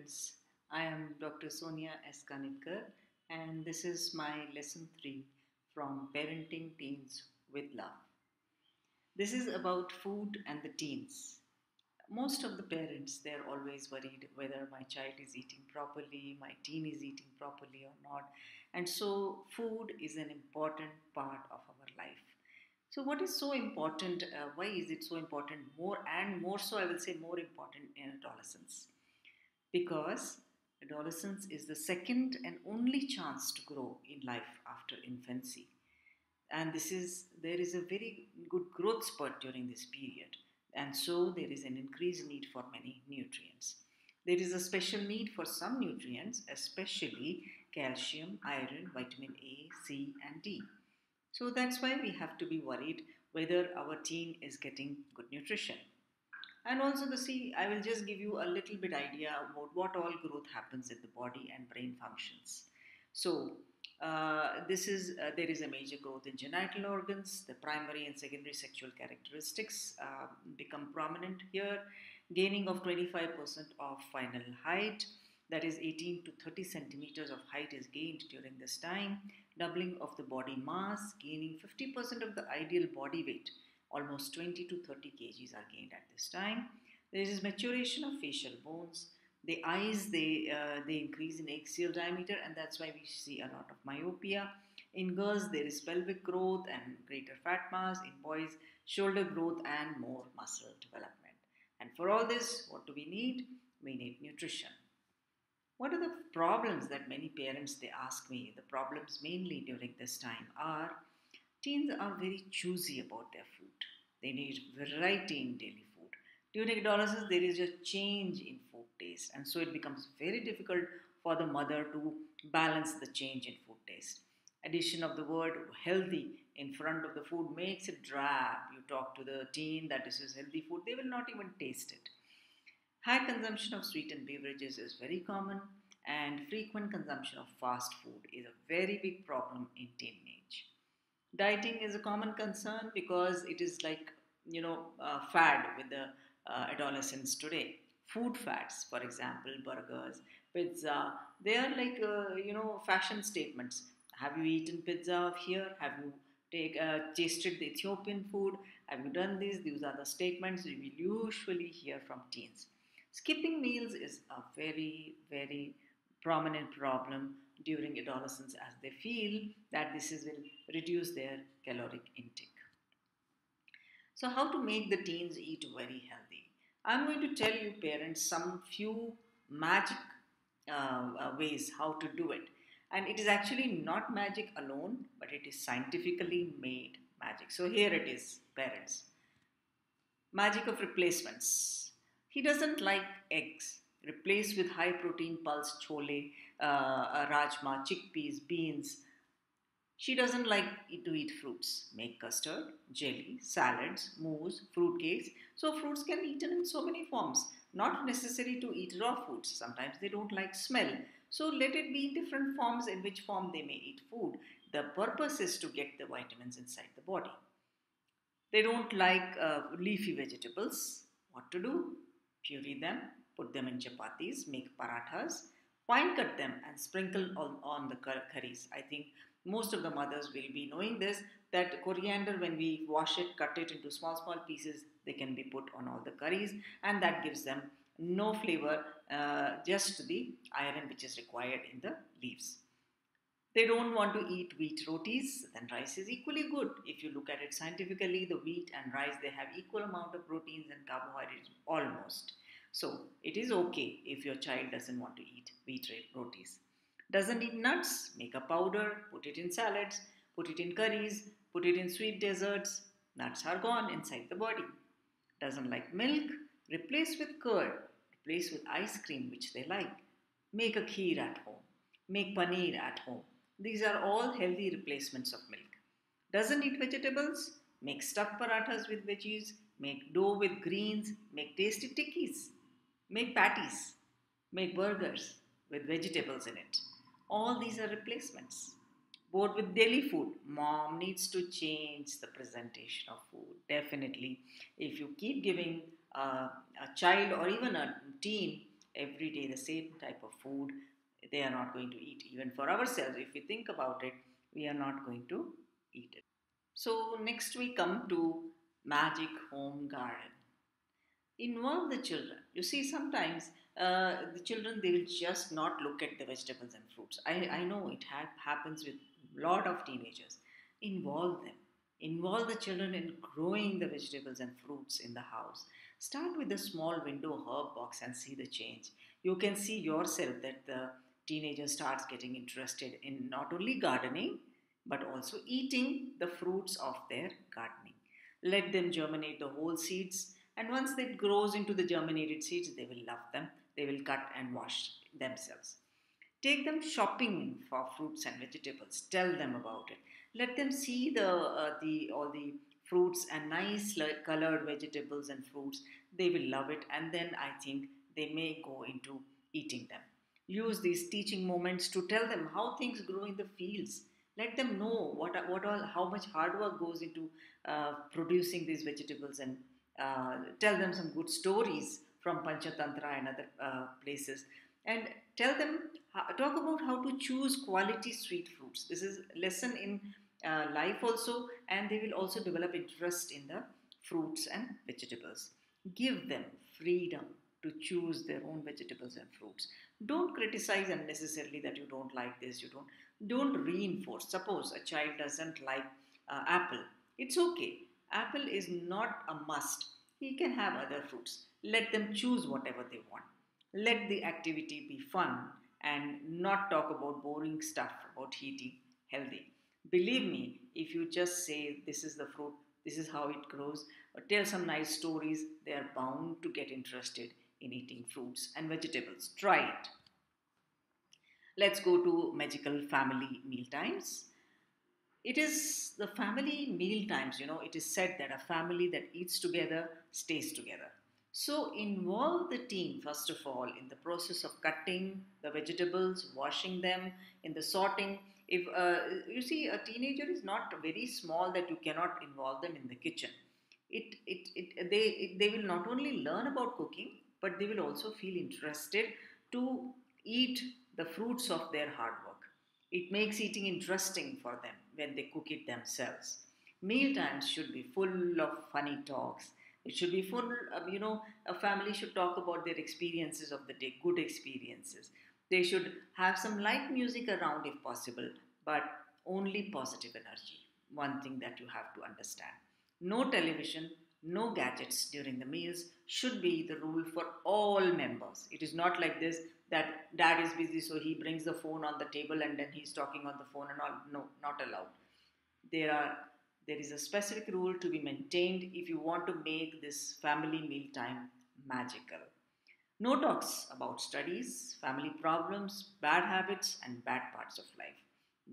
students. I am Dr. Sonia S. Kanitkar, and this is my lesson 3 from Parenting Teens with Love. This is about food and the teens. Most of the parents, they're always worried whether my child is eating properly, my teen is eating properly or not. And so, food is an important part of our life. So, what is so important? Why is it so important? More and more so, I will say more important in adolescence, because adolescence is the second and only chance to grow in life after infancy, and there is a very good growth spurt during this period, and so there is an increased need for many nutrients. There is a special need for some nutrients, especially calcium, iron, vitamin A, C, and D. So that's why we have to be worried whether our teen is getting good nutrition. And also the see, I will just give you a little bit idea about what all growth happens in the body and brain functions. So this is there is a major growth in genital organs. The primary and secondary sexual characteristics become prominent here. Gaining of 25% of final height, that is 18 to 30 centimeters of height is gained during this time. Doubling of the body mass, gaining 50% of the ideal body weight, almost 20 to 30 kgs are gained at this time. There is maturation of facial bones. The eyes, they increase in axial diameter, and that's why we see a lot of myopia. In girls, there is pelvic growth and greater fat mass. In boys, shoulder growth and more muscle development. And for all this, what do we need? We need nutrition. What are the problems that many parents they ask me? The problems mainly during this time are teens are very choosy about their food. They need variety in daily food. During adolescence, there is a change in food taste, and so it becomes very difficult for the mother to balance the change in food taste. Addition of the word healthy in front of the food makes it drab. You talk to the teen that this is healthy food, they will not even taste it. High consumption of sweetened beverages is very common, and frequent consumption of fast food is a very big problem in teenage. Dieting is a common concern because it is like, fad with the adolescents today. Food fads, for example, burgers, pizza, they are like, fashion statements. Have you eaten pizza of here? Have you tasted the Ethiopian food? Have you done this? These are the statements we will usually hear from teens. Skipping meals is a very, very prominent problem during adolescence, as they feel that will reduce their caloric intake. So, how to make the teens eat very healthy? I'm going to tell you, parents, some few magic ways how to do it. And it is actually not magic alone, but it is scientifically made magic. So, here it is, parents. Magic of replacements. He doesn't like eggs. Replace with high protein pulse chole, rajma, chickpeas, beans. She doesn't like to eat fruits. Make custard, jelly, salads, mousse, fruit cakes. So fruits can be eaten in so many forms. Not necessary to eat raw foods. Sometimes they don't like smell. So let it be in different forms in which form they may eat food. The purpose is to get the vitamins inside the body. They don't like leafy vegetables. What to do? Puree them, put them in chapatis, make parathas, fine cut them, and sprinkle on the curries. I think most of the mothers will be knowing this, that coriander, when we wash it, cut it into small, small pieces, they can be put on all the curries, and that gives them no flavor, just the iron which is required in the leaves. They don't want to eat wheat rotis, then rice is equally good. If you look at it scientifically, the wheat and rice, they have equal amount of proteins and carbohydrates almost. So it is okay if your child doesn't want to eat wheat rotis. Doesn't eat nuts, make a powder, put it in salads, put it in curries, put it in sweet desserts. Nuts are gone inside the body. Doesn't like milk, replace with curd, replace with ice cream which they like. Make a kheer at home, make paneer at home. These are all healthy replacements of milk. Doesn't eat vegetables? Make stuffed parathas with veggies, make dough with greens, make tasty tikkis, make patties, make burgers with vegetables in it. All these are replacements. Board with daily food. Mom needs to change the presentation of food. Definitely. If you keep giving a child or even a teen every day the same type of food, they are not going to eat. Even for ourselves, if we think about it, we are not going to eat it. So, next we come to magic home garden. Involve the children. You see, sometimes the children, they will just not look at the vegetables and fruits. I know it happens with a lot of teenagers. Involve them. Involve the children in growing the vegetables and fruits in the house. Start with a small window herb box and see the change. You can see yourself that the teenager starts getting interested in not only gardening but also eating the fruits of their gardening. Let them germinate the whole seeds, and once it grows into the germinated seeds, they will love them. They will cut and wash themselves. Take them shopping for fruits and vegetables. Tell them about it. Let them see the all the fruits and nice colored vegetables and fruits. They will love it, and then I think they may go into eating them. Use these teaching moments to tell them how things grow in the fields. Let them know what all how much hard work goes into producing these vegetables, and tell them some good stories from Panchatantra and other places, and tell them talk about how to choose quality sweet fruits. This is a lesson in life also, and they will also develop interest in the fruits and vegetables. Give them freedom to choose their own vegetables and fruits. Don't criticize unnecessarily that you don't like this, you don't reinforce. Suppose a child doesn't like apple, it's okay. Apple is not a must. He can have other fruits. Let them choose whatever they want. Let the activity be fun and not talk about boring stuff about eating healthy. Believe me, if you just say this is the fruit, this is how it grows, or tell some nice stories, they are bound to get interested in eating fruits and vegetables. Try it. Let's go to magical family meal times. It is the family meal times, it is said that a family that eats together stays together. So involve the teen first of all in the process of cutting the vegetables, washing them, in the sorting. If you see, a teenager is not very small that you cannot involve them in the kitchen. They will not only learn about cooking, but they will also feel interested to eat the fruits of their hard work. It makes eating interesting for them when they cook it themselves. Meal times should be full of funny talks. It should be full, a family should talk about their experiences of the day, good experiences. They should have some light music around if possible, but only positive energy. One thing that you have to understand. No television, no gadgets during the meals should be the rule for all members. It is not like this that dad is busy, so he brings the phone on the table and then he's talking on the phone and all. No, not allowed. There are there is a specific rule to be maintained if you want to make this family mealtime magical. No talks about studies, family problems, bad habits, and bad parts of life.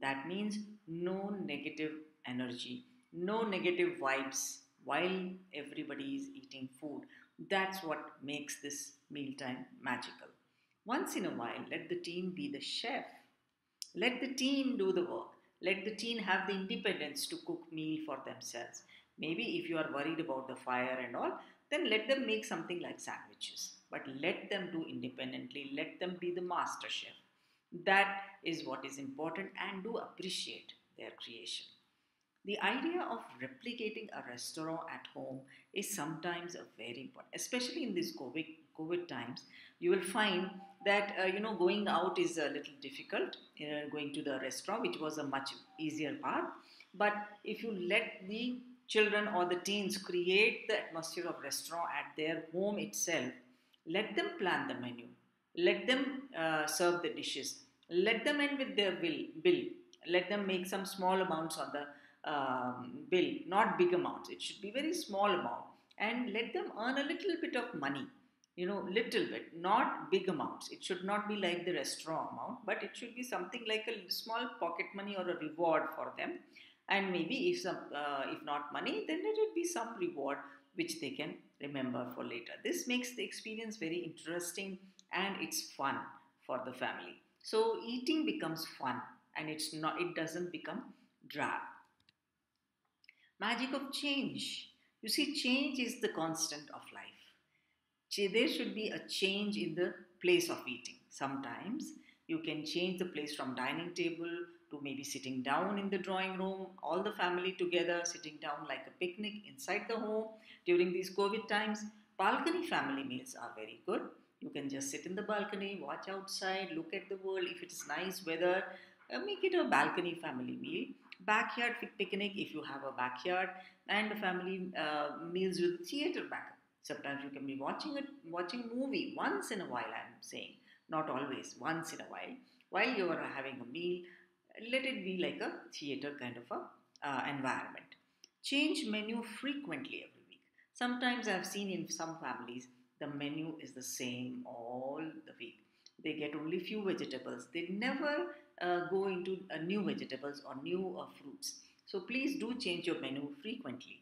That means no negative energy, no negative vibes while everybody is eating food. That's what makes this mealtime magical. Once in a while, let the teen be the chef. Let the teen do the work. Let the teen have the independence to cook meal for themselves. Maybe if you are worried about the fire and all, then let them make something like sandwiches. But let them do independently. Let them be the master chef. That is what is important, and do appreciate their creation. The idea of replicating a restaurant at home is sometimes a very important, especially in these COVID times. You will find that going out is a little difficult. Going to the restaurant, which was a much easier part, but if you let the children or the teens create the atmosphere of restaurant at their home itself, let them plan the menu, let them serve the dishes, let them end with their bill, let them make some small amounts on the bill, not big amounts. It should be very small amount, and let them earn a little bit of money. Little bit, not big amounts. It should not be like the restaurant amount, but it should be something like a small pocket money or a reward for them. And maybe if not money, then let it be some reward which they can remember for later. This makes the experience very interesting, and it's fun for the family. So eating becomes fun, and it doesn't become drab. Magic of change. You see, change is the constant of life. There should be a change in the place of eating. Sometimes you can change the place from dining table to maybe sitting down in the drawing room, all the family together sitting down like a picnic inside the home during these COVID times. Balcony family meals are very good. You can just sit in the balcony, watch outside, look at the world. If it's nice weather, make it a balcony family meal. Backyard picnic if you have a backyard, and family meals with theater backup. Sometimes you can be watching movie once in a while. I'm saying not always. Once in a while you are having a meal, let it be like a theater kind of a environment. Change menu frequently every week. Sometimes I've seen in some families the menu is the same all the week. They get only few vegetables. They never go into new vegetables or new fruits. So please do change your menu frequently.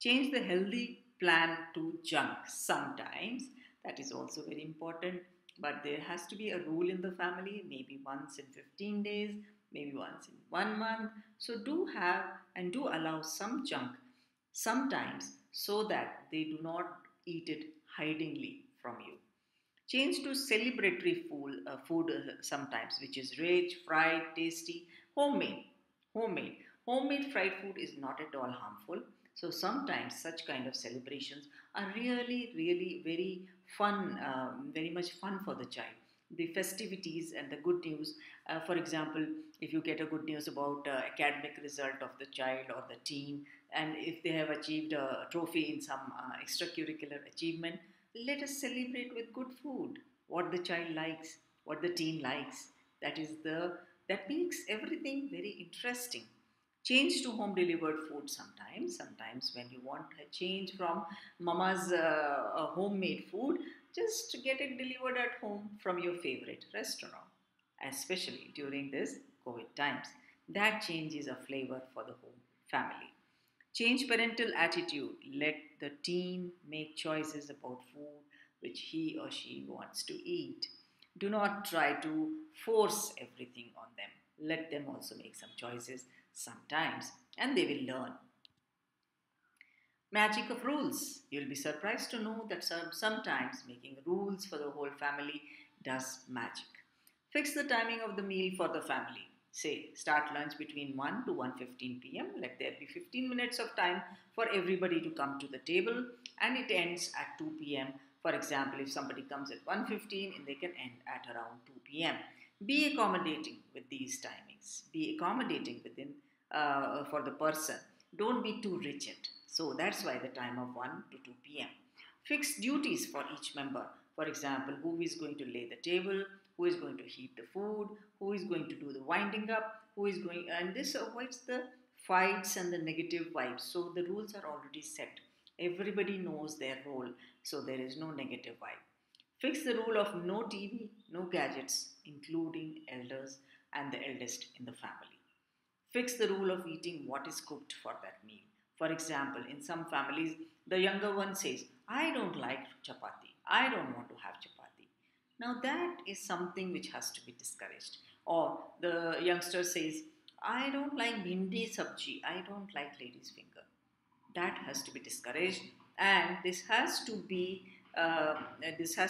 Change the healthy plan to junk sometimes. That is also very important. But there has to be a rule in the family, maybe once in 15 days, maybe once in 1 month. So do have and do allow some junk sometimes so that they do not eat it hidingly from you. Change to celebratory food sometimes, which is rich, fried, tasty, homemade. Homemade. Homemade fried food is not at all harmful. So sometimes such kind of celebrations are really, really very fun, very much fun for the child. The festivities and the good news. For example, if you get a good news about academic result of the child or the teen, and if they have achieved a trophy in some extracurricular achievement, let us celebrate with good food. What the child likes, what the teen likes. That is the that makes everything very interesting. Change to home delivered food sometimes. Sometimes when you want a change from mama's homemade food, just get it delivered at home from your favorite restaurant. Especially during this COVID times, that changes a flavor for the whole family. Change parental attitude. Let the teen make choices about food which he or she wants to eat. Do not try to force everything on them. Let them also make some choices sometimes and they will learn. Magic of rules. You'll be surprised to know that sometimes making rules for the whole family does magic. Fix the timing of the meal for the family. Say, start lunch between 1 to 1:15 p.m. Let there be 15 minutes of time for everybody to come to the table and it ends at 2 p.m. For example, if somebody comes at 1:15 and they can end at around 2 p.m. Be accommodating with these timings. Be accommodating within for the person. Don't be too rigid. So that's why the time of 1 to 2 p.m. Fix duties for each member. For example, who is going to lay the table, who is going to heat the food, who is going to do the winding up, who is going, and this avoids the fights and the negative vibes. So the rules are already set. Everybody knows their role, so there is no negative vibe. Fix the rule of no TV, no gadgets, including elders and the eldest in the family. Fix the rule of eating what is cooked for that meal. For example, in some families, the younger one says, I don't like chapati. I don't want to have chapati. Now, that is something which has to be discouraged. Or the youngster says, I don't like bhindi sabji. I don't like lady's finger. That has to be discouraged, and uh, this has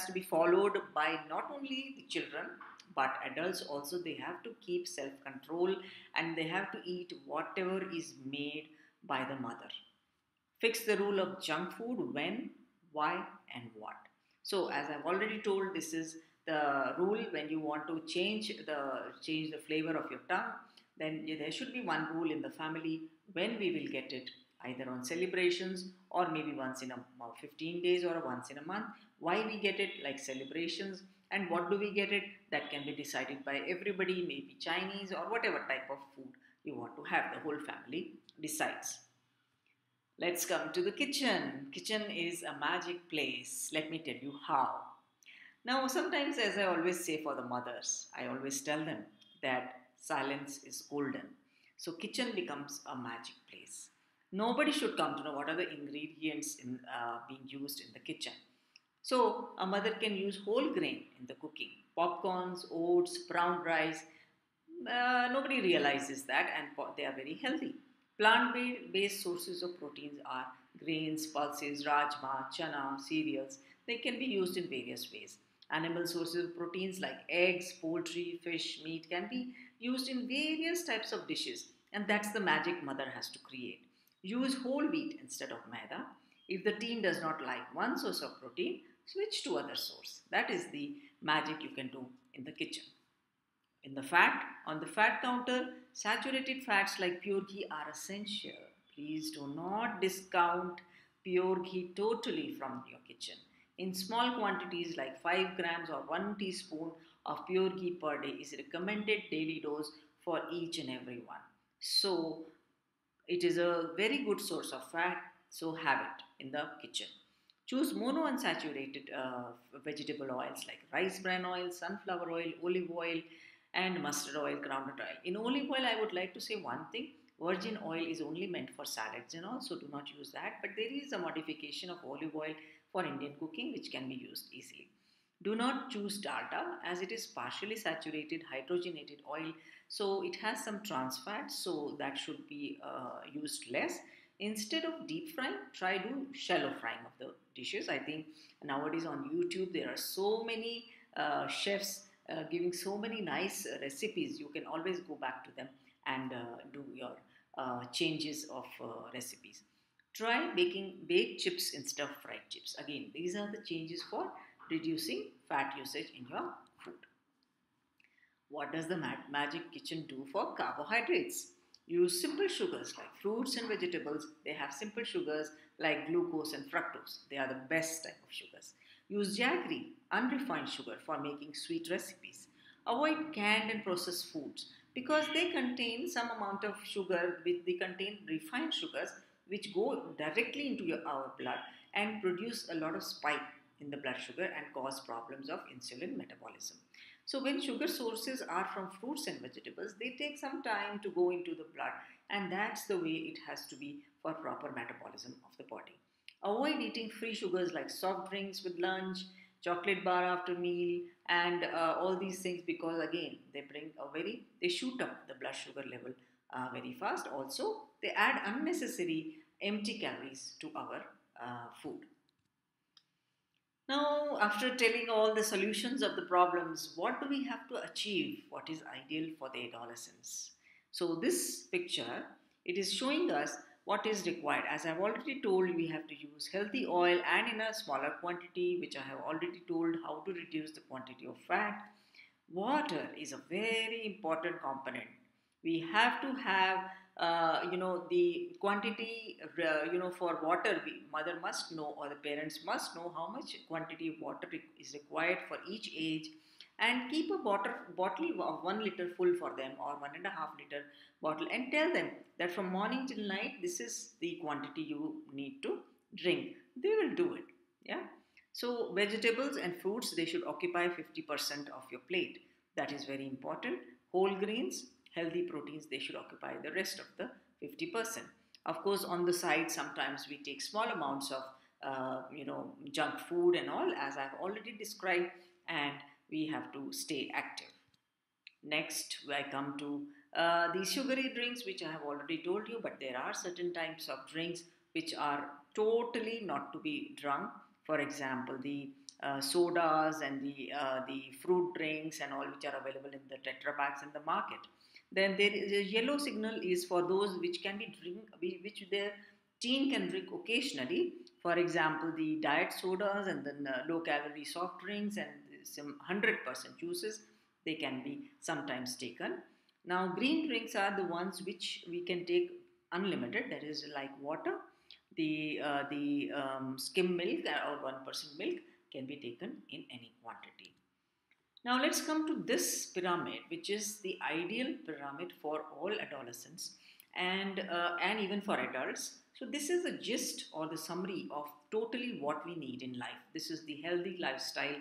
to be followed by not only the children but adults also. They have to keep self control and they have to eat whatever is made by the mother. Fix the rule of junk food: when, why, and what. So, as I've already told, this is the rule. When you want to change the flavor of your tongue, then there should be one rule in the family when we will get it, either on celebrations or maybe once in a 15 days or once in a month. Why we get it, like celebrations, and what do we get it, that can be decided by everybody, maybe Chinese or whatever type of food you want to have. The whole family decides. Let's come to the kitchen. Kitchen is a magic place. Let me tell you how. Now, sometimes, as I always say for the mothers, I always tell them that silence is golden. So, kitchen becomes a magic place. Nobody should come to know what are the ingredients being used in the kitchen. So, a mother can use whole grain in the cooking: popcorns, oats, brown rice. Nobody realizes that, and they are very healthy. Plant based sources of proteins are grains, pulses, rajma, chana, cereals. They can be used in various ways. Animal sources of proteins like eggs, poultry, fish, meat can be used in various types of dishes, and that's the magic mother has to create. Use whole wheat instead of maida. If the teen does not like one source of protein, switch to other source. That is the magic you can do in the kitchen. In the fat, on the fat counter, saturated fats like pure ghee are essential. Please do not discount pure ghee totally from your kitchen. In small quantities like 5 grams or 1 teaspoon of pure ghee per day is recommended daily dose for each and every one. So it is a very good source of fat, so have it in the kitchen. Choose monounsaturated vegetable oils like rice bran oil, sunflower oil, olive oil, and mustard oil, groundnut oil. In olive oil, I would like to say one thing: virgin oil is only meant for salads and all, so do not use that. But there is a modification of olive oil for Indian cooking which can be used easily. Do not choose dalda as it is partially saturated hydrogenated oil, so it has some trans fats, so that should be used less. Instead of deep frying, try do shallow frying of the dishes. I think nowadays on YouTube there are so many chefs giving so many nice recipes. You can always go back to them and do your changes of recipes. Try baking baked chips instead of fried chips. Again, these are the changes for reducing fat usage in your food. What does the magic kitchen do for carbohydrates? Use simple sugars like fruits and vegetables. They have simple sugars like glucose and fructose. They are the best type of sugars. Use jaggery, unrefined sugar, for making sweet recipes. Avoid canned and processed foods because they contain some amount of sugar, which they contain refined sugars which go directly into our blood and produce a lot of spike in the blood sugar and cause problems of insulin metabolism. So, when sugar sources are from fruits and vegetables, they take some time to go into the blood, and that's the way it has to be for proper metabolism of the body. Avoid eating free sugars like soft drinks with lunch, chocolate bar after meal, and all these things because again they shoot up the blood sugar level very fast. Also, they add unnecessary empty calories to our food. Now, after telling all the solutions of the problems, what do we have to achieve? What is ideal for the adolescents? So, this picture it is showing us what is required. As I've already told, we have to use healthy oil and in a smaller quantity, which I have already told how to reduce the quantity of fat. Water is a very important component. We have to have the quantity for water. Mother must know or the parents must know how much quantity of water is required for each age, and keep a bottle of 1 liter full for them or 1.5 liter bottle, and tell them that from morning till night this is the quantity you need to drink. They will do it. Yeah. So vegetables and fruits, they should occupy 50% of your plate. That is very important. Whole grains, healthy proteins, they should occupy the rest of the 50%. Of course, on the side, sometimes we take small amounts of junk food and all, as I've already described, and we have to stay active. Next, I come to the sugary drinks, which I have already told you, but there are certain types of drinks which are totally not to be drunk. For example, the sodas and the fruit drinks and all which are available in the Tetra packs in the market. Then there is a yellow signal is for those which can be drink, which their teen can drink occasionally. For example, the diet sodas and then low calorie soft drinks and some 100% juices, they can be sometimes taken. Now, green drinks are the ones which we can take unlimited, that is like water, the skim milk or 1% milk can be taken in any quantity. Now let's come to this pyramid, which is the ideal pyramid for all adolescents and even for adults. So this is the gist or the summary of totally what we need in life. This is the healthy lifestyle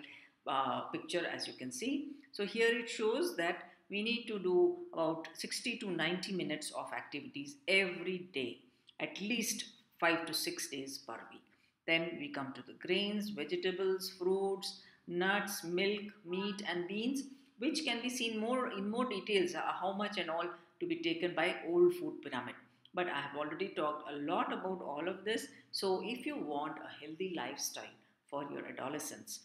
picture, as you can see. So here it shows that we need to do about 60 to 90 minutes of activities every day, at least 5 to 6 days per week. Then we come to the grains, vegetables, fruits, nuts, milk, meat, and beans, which can be seen more in more details how much and all to be taken by old food pyramid. But I have already talked a lot about all of this. So if you want a healthy lifestyle for your adolescence,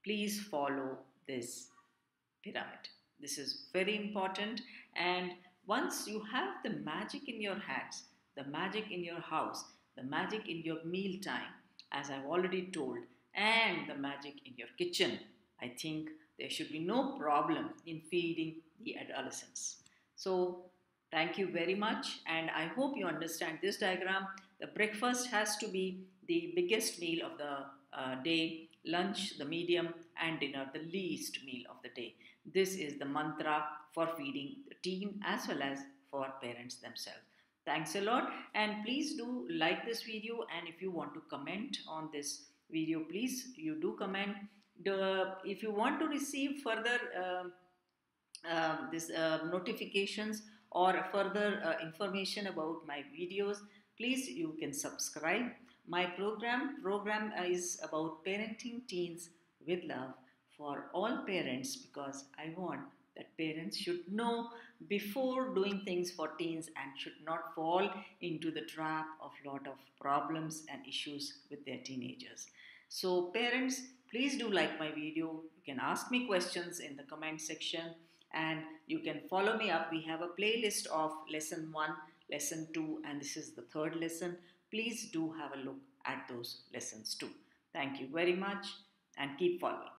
Please follow this pyramid. This is very important. And once you have the magic in your hands, the magic in your house, the magic in your meal time, as I've already told, and the magic in your kitchen, I think there should be no problem in feeding the adolescents. So, thank you very much, and I hope you understand this diagram. The breakfast has to be the biggest meal of the day, lunch, the medium, and dinner, the least meal of the day. This is the mantra for feeding the teen as well as for parents themselves. Thanks a lot, and please do like this video. And if you want to comment on this video, please you do comment. If you want to receive further this notifications or further information about my videos, please you can subscribe. My program is about parenting teens with love for all parents, because I want that parents should know before doing things for teens and should not fall into the trap of lot of problems and issues with their teenagers. So parents, please do like my video. You can ask me questions in the comment section, and you can follow me up. We have a playlist of lesson 1, lesson 2, and this is the third lesson. Please do have a look at those lessons too. Thank you very much, and keep following.